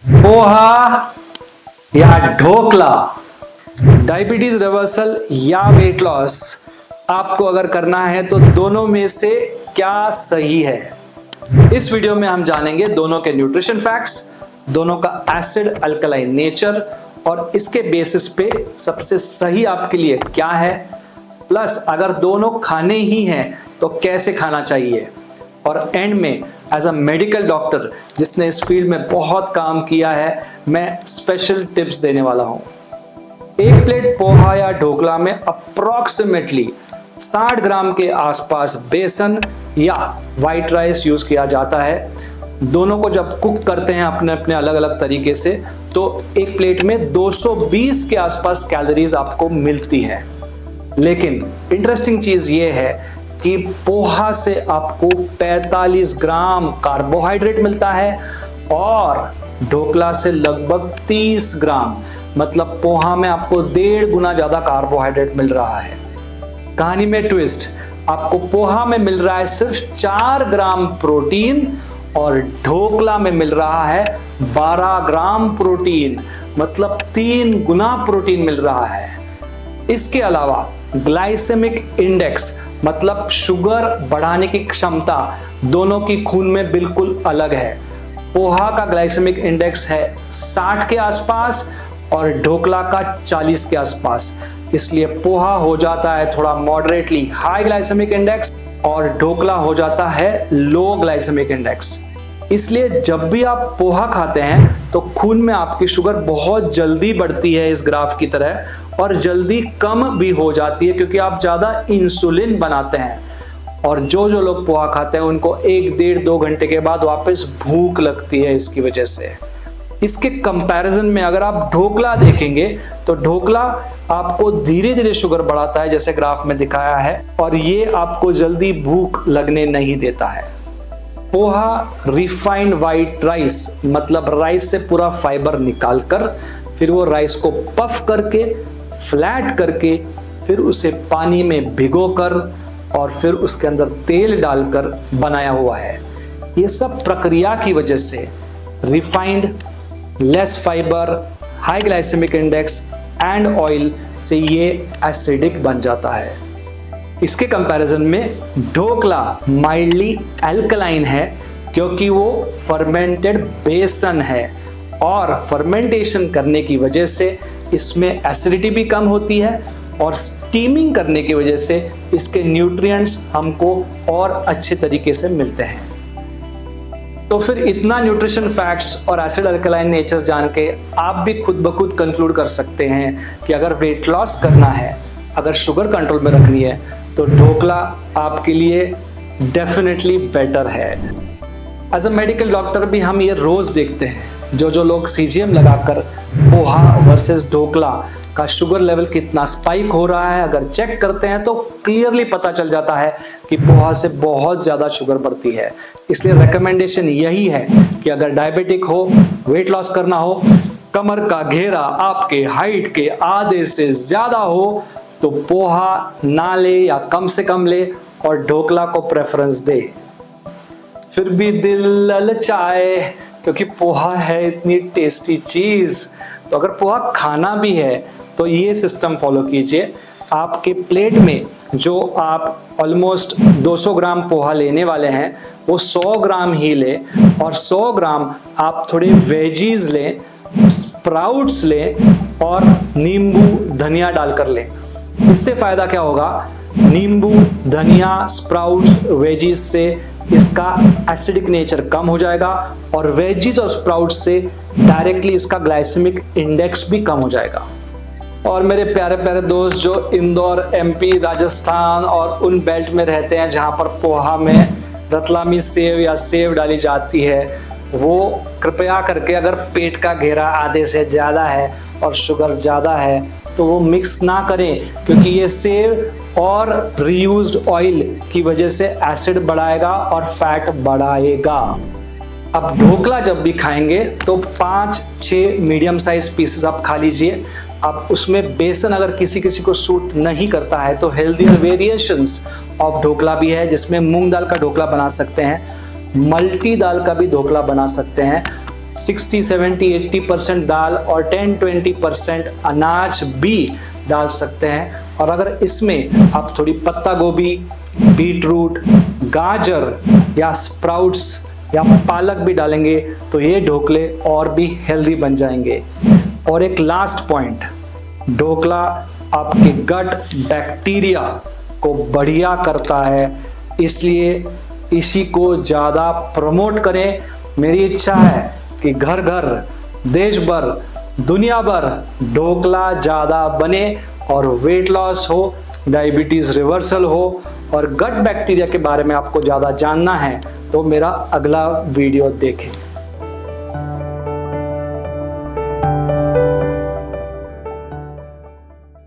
पोहा या dhokla, diabetes reversal या weight loss आपको अगर करना है तो दोनों में से क्या सही है। इस वीडियो में हम जानेंगे दोनों के न्यूट्रिशन फैक्ट्स, दोनों का एसिड अल्कलाइन नेचर और इसके बेसिस पे सबसे सही आपके लिए क्या है, प्लस अगर दोनों खाने ही हैं तो कैसे खाना चाहिए। और एंड में एज अ मेडिकल डॉक्टर जिसने इस फील्ड में बहुत काम किया है, मैं स्पेशल टिप्स देने वाला हूं। एक प्लेट पोहा या ढोकला में अप्रोक्सीमेटली 60 ग्राम के आसपास बेसन या व्हाइट राइस यूज किया जाता है। दोनों को जब कुक करते हैं अपने अपने अलग अलग तरीके से, तो एक प्लेट में 220 के आसपास कैलोरीज आपको मिलती है। लेकिन इंटरेस्टिंग चीज ये है कि पोहा से आपको 45 ग्राम कार्बोहाइड्रेट मिलता है और ढोकला से लगभग 30 ग्राम, मतलब पोहा में आपको 1.5 गुना ज्यादा कार्बोहाइड्रेट मिल रहा है। कहानी में ट्विस्ट, आपको पोहा में मिल रहा है सिर्फ 4 ग्राम प्रोटीन और ढोकला में मिल रहा है 12 ग्राम प्रोटीन, मतलब 3 गुना प्रोटीन मिल रहा है। इसके अलावा ग्लाइसेमिक इंडेक्स मतलब शुगर बढ़ाने की क्षमता दोनों की खून में बिल्कुल अलग है। पोहा का ग्लाइसेमिक इंडेक्स है 60 के आसपास और ढोकला का 40 के आसपास, इसलिए पोहा हो जाता है थोड़ा मॉडरेटली हाई ग्लाइसेमिक इंडेक्स और ढोकला हो जाता है लो ग्लाइसेमिक इंडेक्स। इसलिए जब भी आप पोहा खाते हैं तो खून में आपकी शुगर बहुत जल्दी बढ़ती है इस ग्राफ की तरह, और जल्दी कम भी हो जाती है क्योंकि आप ज्यादा इंसुलिन बनाते हैं। और जो लोग पोहा खाते हैं उनको 1-1.5-2 घंटे के बाद वापस भूख लगती है इसकी वजह से। इसके कंपैरिजन में अगर आप ढोकला देखेंगे तो ढोकला आपको धीरे धीरे शुगर बढ़ाता है जैसे ग्राफ में दिखाया है, और ये आपको जल्दी भूख लगने नहीं देता है। पोहा रिफाइंड व्हाइट राइस मतलब राइस से पूरा फाइबर निकालकर फिर वो राइस को पफ करके फ्लैट करके फिर उसे पानी में भिगोकर और फिर उसके अंदर तेल डालकर बनाया हुआ है। ये सब प्रक्रिया की वजह से refined, less fibre, high glycemic index and oil से ये एसिडिक बन जाता है। इसके कंपैरिजन में ढोकला माइल्डली अल्कलाइन है क्योंकि वो फर्मेंटेड बेसन है और फर्मेंटेशन करने की वजह से इसमें एसिडिटी भी कम होती है और स्टीमिंग करने की वजह से इसके न्यूट्रिएंट्स हमको और अच्छे तरीके से मिलते हैं। तो फिर इतना न्यूट्रिशन फैक्ट्स और एसिड अल्कलाइन नेचर जान के आप भी खुद ब खुद कंक्लूड कर सकते हैं कि अगर वेट लॉस करना है, अगर शुगर कंट्रोल में रखनी है, तो ढोकला आपके लिए डेफिनेटली बेटर है। एज अ मेडिकल डॉक्टर भी हम ये रोज देखते हैं जो लोग सीजीएम लगाकर पोहा वर्सेस ढोकला का शुगर लेवल कितना स्पाइक हो रहा है अगर चेक करते हैं तो क्लियरली पता चल जाता है कि पोहा से बहुत ज्यादा शुगर बढ़ती है। इसलिए रिकमेंडेशन यही है कि अगर डायबिटिक हो, वेट लॉस करना हो, कमर का घेरा आपके हाइट के आधे से ज्यादा हो, तो पोहा ना ले या कम से कम ले और ढोकला को प्रेफरेंस दे। फिर भी दिल ललचाए क्योंकि पोहा है इतनी टेस्टी चीज, तो अगर पोहा खाना भी है तो ये सिस्टम फॉलो कीजिए। आपके प्लेट में जो आप ऑलमोस्ट 200 ग्राम पोहा लेने वाले हैं वो 100 ग्राम ही ले, और 100 ग्राम आप थोड़े वेजीज लें, स्प्राउट्स लें और नींबू धनिया डालकर लें। इससे फायदा क्या होगा, नींबू धनिया स्प्राउट्स वेजीज से इसका एसिडिक नेचर कम हो जाएगा और वेजीज और स्प्राउट्स से डायरेक्टली इसका ग्लाइसेमिक इंडेक्स भी कम हो जाएगा। और मेरे प्यारे प्यारे दोस्त जो इंदौर, एमपी, राजस्थान और उन बेल्ट में रहते हैं जहां पर पोहा में रतलामी सेव या सेव डाली जाती है, वो कृपया करके अगर पेट का घेरा आधे से ज़्यादा है और शुगर ज़्यादा है तो वो मिक्स ना करें, क्योंकि ये सेव और रीयूज्ड ऑयल की वजह से एसिड बढ़ाएगा और फैट बढ़ाएगा। अब ढोकला जब भी खाएंगे तो 5-6 मीडियम साइज पीसेस आप खा लीजिए। अब उसमें बेसन अगर किसी किसी को सूट नहीं करता है तो हेल्दियर वेरिएशंस ऑफ ढोकला भी है, जिसमें मूंग दाल का ढोकला बना सकते हैं, मल्टी दाल का भी ढोकला बना सकते हैं, 60, 70, 80% दाल और 10-20% अनाज भी डाल सकते हैं। और अगर इसमें आप थोड़ी पत्ता गोभी, बीटरूट, गाजर या स्प्राउट्स या पालक भी डालेंगे तो ये ढोकले और भी हेल्दी बन जाएंगे। और एक लास्ट पॉइंट, ढोकला आपके गट बैक्टीरिया को बढ़िया करता है, इसलिए इसी को ज़्यादा प्रमोट करें। मेरी इच्छा है कि घर घर, देश भर, दुनिया भर ढोकला ज़्यादा बने और वेट लॉस हो, डायबिटीज़ रिवर्सल हो। और गट बैक्टीरिया के बारे में आपको ज़्यादा जानना है तो मेरा अगला वीडियो देखें।